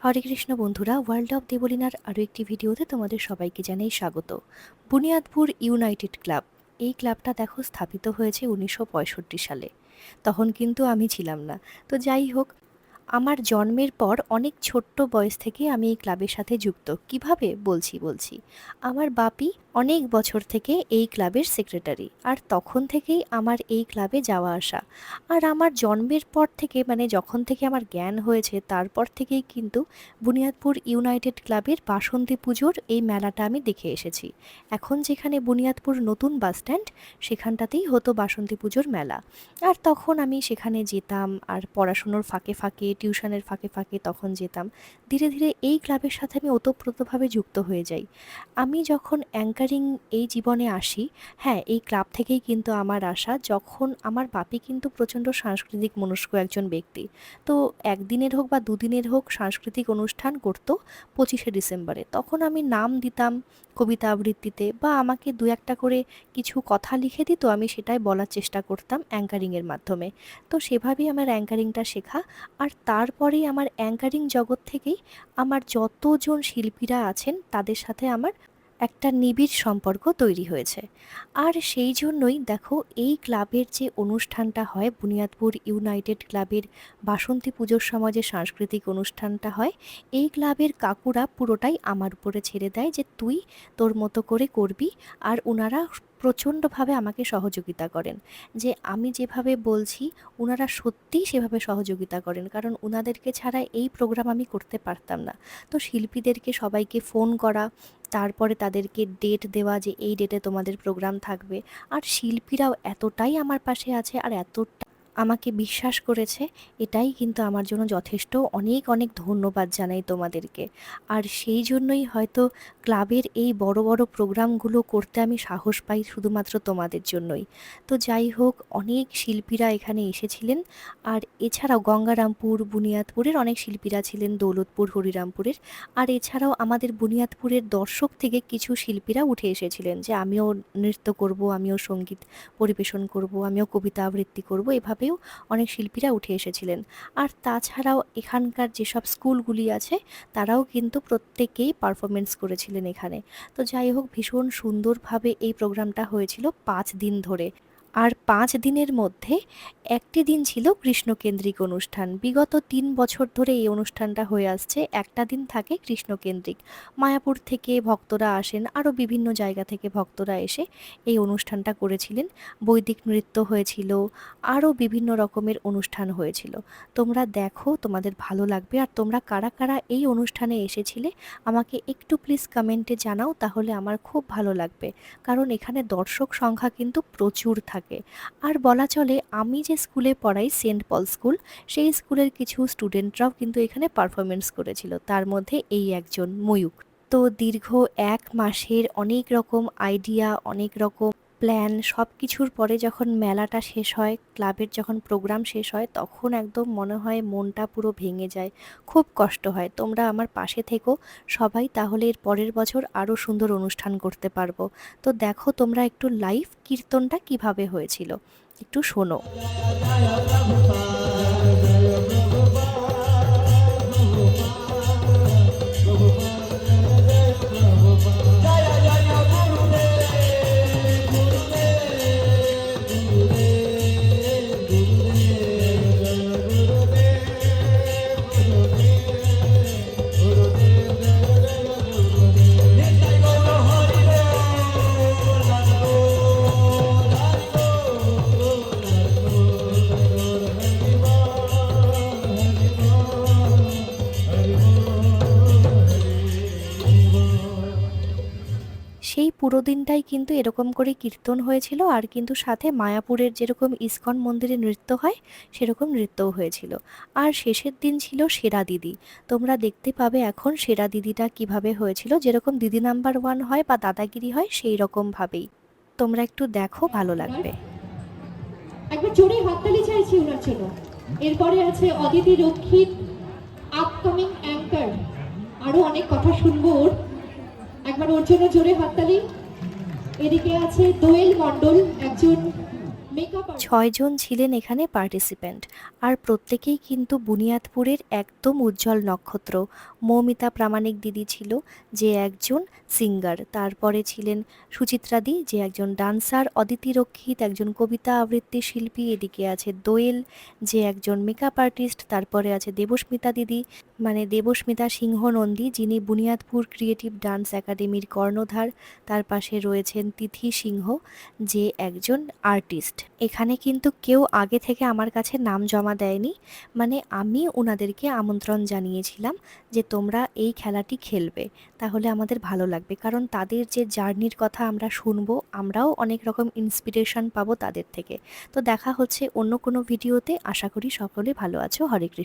হরে কৃষ্ণ বন্ধুরা, world of দেবলীনার আরও একটি ভিডিওতে তোমাদের সবাইকে জানাই স্বাগত। বুনিয়াদপুর ইউনাইটেড ক্লাব, এই ক্লাবটা দেখো স্থাপিত হয়েছে 1965 সালে। তখন কিন্তু আমি ছিলাম না। তো যাই হোক, আমার জন্মের পর অনেক ছোট্ট বয়স থেকে আমি এই ক্লাবের সাথে যুক্ত। কিভাবে বলছি। আমার বাপি অনেক বছর থেকে এই ক্লাবের সেক্রেটারি, আর তখন থেকেই আমার এই ক্লাবে যাওয়া আসা। আর আমার জন্মের পর থেকে, মানে যখন থেকে আমার জ্ঞান হয়েছে তারপর থেকেই কিন্তু বুনিয়াদপুর ইউনাইটেড ক্লাবের বাসন্তী পুজোর এই মেলাটা আমি দেখে এসেছি। এখন যেখানে বুনিয়াদপুর নতুন বাসস্ট্যান্ড, সেখানটাতেই হতো বাসন্তী পুজোর মেলা। আর তখন আমি সেখানে যেতাম, আর পড়াশুনোর ফাঁকে ফাঁকে, টিউশনের ফাঁকে ফাঁকে তখন যেতাম। ধীরে ধীরে এই ক্লাবের সাথে আমি ওতপ্রোতভাবে যুক্ত হয়ে যাই। আমি যখন অ্যাঙ্কারিং এই জীবনে আসি, হ্যাঁ, এই ক্লাব থেকেই কিন্তু আমার আসা। যখন আমার বাপি কিন্তু প্রচণ্ড সাংস্কৃতিক মনস্ক একজন ব্যক্তি, তো একদিনের হোক বা দুদিনের হোক সাংস্কৃতিক অনুষ্ঠান করতো 25শে ডিসেম্বরে। তখন আমি নাম দিতাম কবিতা আবৃত্তিতে, বা আমাকে দু একটা করে কিছু কথা লিখে দিত, আমি সেটাই বলার চেষ্টা করতাম অ্যাঙ্কারিংয়ের মাধ্যমে। তো সেভাবেই আমার অ্যাঙ্কারিংটা শেখা। আর তারপরেই আমার অ্যাঙ্কারিং জগৎ থেকেই আমার যতজন শিল্পীরা আছেন তাদের সাথে আমার একটা নিবিড় সম্পর্ক তৈরি হয়েছে। আর সেই জন্যই দেখো, এই ক্লাবের যে অনুষ্ঠানটা হয়, বুনিয়াদপুর ইউনাইটেড ক্লাবের বাসন্তী পুজোর সময় যে সাংস্কৃতিক অনুষ্ঠানটা হয়, এই ক্লাবের কাকুরা পুরোটাই আমার উপরে ছেড়ে দেয় যে তুই তোর মতো করে করবি। আর ওনারা প্রচণ্ডভাবে আমাকে সহযোগিতা করেন, যে আমি যেভাবে বলছি ওনারা সত্যিই সেভাবে সহযোগিতা করেন, কারণ ওনাদেরকে ছাড়া এই প্রোগ্রাম আমি করতে পারতাম না। তো শিল্পীদেরকে সবাইকে ফোন করা, তারপরে তাদেরকে ডেট দেওয়া যে এই ডেটে তোমাদের প্রোগ্রাম থাকবে। আর শিল্পীরাও এতটাই আমার পাশে আছে আর এতটা আমাকে বিশ্বাস করেছে, এটাই কিন্তু আমার জন্য যথেষ্ট। অনেক অনেক ধন্যবাদ জানাই তোমাদেরকে। আর সেই জন্যই হয়তো ক্লাবের এই বড় বড় প্রোগ্রামগুলো করতে আমি সাহস পাই, শুধুমাত্র তোমাদের জন্যই। তো যাই হোক, অনেক শিল্পীরা এখানে এসেছিলেন। আর এছাড়াও গঙ্গারামপুর, বুনিয়াদপুরের অনেক শিল্পীরা ছিলেন, দৌলতপুর, হরিরামপুরের। আর এছাড়াও আমাদের বুনিয়াদপুরের দর্শক থেকে কিছু শিল্পীরা উঠে এসেছিলেন যে আমিও নৃত্য করব, আমিও সঙ্গীত পরিবেশন করব, আমিও কবিতা আবৃত্তি করব, এভাবেও অনেক শিল্পীরা উঠে এসেছিলেন। আর তাছাড়াও এখানকার যেসব স্কুলগুলি আছে তারাও কিন্তু প্রত্যেকেই পারফরমেন্স করেছিলেন এখানে। তো যাই হোক, ভীষণ সুন্দরভাবে এই প্রোগ্রামটা হয়েছিল 5 দিন ধরে। আর 5 দিনের মধ্যে একটি দিন ছিল কৃষ্ণকেন্দ্রিক অনুষ্ঠান। বিগত 3 বছর ধরে এই অনুষ্ঠানটা হয়ে আসছে। একটা দিন থাকে কৃষ্ণকেন্দ্রিক, মায়াপুর থেকে ভক্তরা আসেন, আরও বিভিন্ন জায়গা থেকে ভক্তরা এসে এই অনুষ্ঠানটা করেছিলেন। বৈদিক নৃত্য হয়েছিল, আরও বিভিন্ন রকমের অনুষ্ঠান হয়েছিল। তোমরা দেখো, তোমাদের ভালো লাগবে। আর তোমরা কারা কারা এই অনুষ্ঠানে এসেছিলে আমাকে একটু প্লিজ কমেন্টে জানাও, তাহলে আমার খুব ভালো লাগবে, কারণ এখানে দর্শক সংখ্যা কিন্তু প্রচুর থাকে। আর বলা চলে, আমি যে স্কুলে পড়াই, সেন্ট পল স্কুল, সেই স্কুলের কিছু স্টুডেন্টরাও কিন্তু এখানে পারফরমেন্স করেছিল, তার মধ্যে এই একজন ময়ূক। তো দীর্ঘ 1 মাসের অনেক রকম আইডিয়া, অনেক রকম প্ল্যান, সব কিছুর পরে যখন মেলাটা শেষ হয়, ক্লাবের যখন প্রোগ্রাম শেষ হয়, তখন একদম মনে হয় মনটা পুরো ভেঙে যায়, খুব কষ্ট হয়। তোমরা আমার পাশে থেকো সবাই, তাহলে এর পরের বছর আরও সুন্দর অনুষ্ঠান করতে পারবো। তো দেখো তোমরা একটু লাইভ কীর্তনটা কিভাবে হয়েছিল, একটু শোনো। সেই পুরো দিনটাই কিন্তু এরকম করে কীর্তন হয়েছিল, আর কিন্তু সাথে মায়াপুরের যেরকম ইসকন মন্দিরে নৃত্য হয় সেরকম নৃত্যও হয়েছিল। আর শেষের দিন ছিল সেরা দিদি। তোমরা দেখতে পাবে এখন সেরা দিদিটা কিভাবে হয়েছিল, যেরকম দিদি নাম্বার 1 হয় বা দাদাগিরি হয় সেই রকমভাবেই। তোমরা একটু দেখো, ভালো লাগবে। একবার জোরে হাততালি চাইছি ওনার জন্য। এরপরে আছে অদিতি রক্ষিত, আপকামিং অ্যাঙ্কার, আরো অনেক কথা শুনবো ওর। একবার ওর জন্য জোরে হাততালি। এদিকে আছে দোয়েল মণ্ডল, একজন মেকআপ 6 জন ছিলেন এখানে পার্টিসিপেন্ট, আর প্রত্যেকেই কিন্তু বুনিয়াদপুরের একদম উজ্জ্বল নক্ষত্র। মৌমিতা প্রামাণিক দিদি ছিল, যে একজন সিঙ্গার। তারপরে ছিলেন সুচিত্রাদি, যে একজন ডান্সার। অদিতি রক্ষিত একজন কবিতা আবৃত্তি শিল্পী। এদিকে আছে দোয়েল, যে একজন মেকআপ আর্টিস্ট। তারপরে আছে দেবস্মিতা দিদি, মানে দেবস্মিতা সিংহ নন্দী, যিনি বুনিয়াদপুর ক্রিয়েটিভ ডান্স একাডেমির কর্ণধার। তার পাশে রয়েছেন তিথি সিংহ, যে একজন আর্টিস্ট। এখানে কিন্তু কেউ আগে থেকে আমার কাছে নাম জমা দেয়নি, মানে আমি ওনাদেরকে আমন্ত্রণ জানিয়েছিলাম যে তোমরা এই খেলাটি খেলবে, তাহলে আমাদের ভালো লাগবে। কারণ তাদের যে জার্নির কথা আমরা শুনবো, আমরাও অনেক রকম ইন্সপিরেশন পাবো তাদের থেকে। তো দেখা হচ্ছে অন্য কোনো ভিডিওতে। আশা করি সকলে ভালো আছো। হরে কৃষ্ণ।